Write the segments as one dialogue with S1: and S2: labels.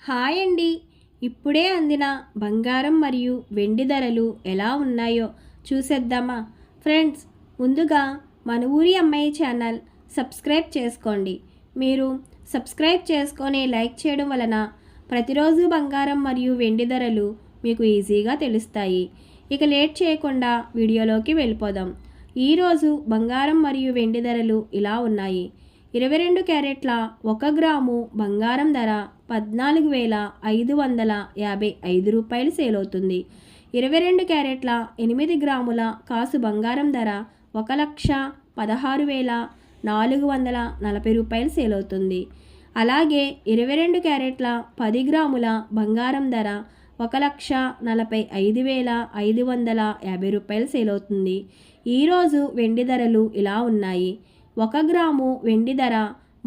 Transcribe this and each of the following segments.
S1: Hi అండి. ఇప్పుడే అందిన బంగారం మరియు వెండి ధరలు ఎలా ఉన్నాయో చూసేద్దామా? ఫ్రెండ్స్, ముందుగా మన ఊరి అమ్మాయి ఛానల్ సబ్స్క్రైబ్ చేసుకోండి. మీరు సబ్స్క్రైబ్ చేసుకొని లైక్ చేయడం వలన ప్రతిరోజు బంగారం మరియు వెండి ధరలు మీకు ఈజీగా తెలుస్తాయి. ఇక లేట్ చేయకుండా వీడియోలోకి వెళ్ళిపోదాం. ఈరోజు బంగారం మరియు వెండి ధరలు ఇలా ఉన్నాయి. 22 క్యారెట్ల 1 గ్రాము బంగారం ధర 14,555 రూపాయలు సేల్ అవుతుంది. 22 క్యారెట్ల 8 గ్రాముల కాసు బంగారం ధర 1,16,440 రూపాయలు సేల్ అవుతుంది. అలాగే 22 క్యారెట్ల 10 గ్రాముల బంగారం ధర 1,45,550 రూపాయలు సేల్ అవుతుంది. ఈరోజు వెండి ధరలు ఇలా ఉన్నాయి. 1 గ్రాము వెండి ధర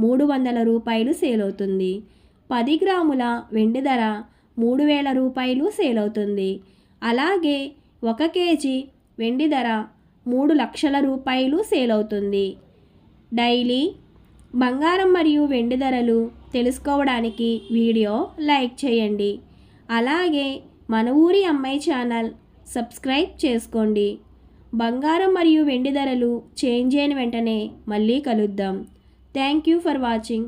S1: 300 రూపాయలు సేల్ అవుతుంది. 10 గ్రాముల వెండి ధర 3,000 రూపాయలు సేల్ అవుతుంది. అలాగే 1 కేజీ వెండి ధర 3 లక్షల రూపాయలు సేల్ అవుతుంది. డైలీ బంగారం మరియు వెండి ధరలు తెలుసుకోవడానికి వీడియో లైక్ చేయండి. అలాగే మన ఊరి అమ్మాయి ఛానల్ సబ్స్క్రైబ్ చేసుకోండి. బంగారం మరియు వెండి ధరలు చేంజ్ అయిన వెంటనే మళ్ళీ కలుద్దాం. Thank you for watching.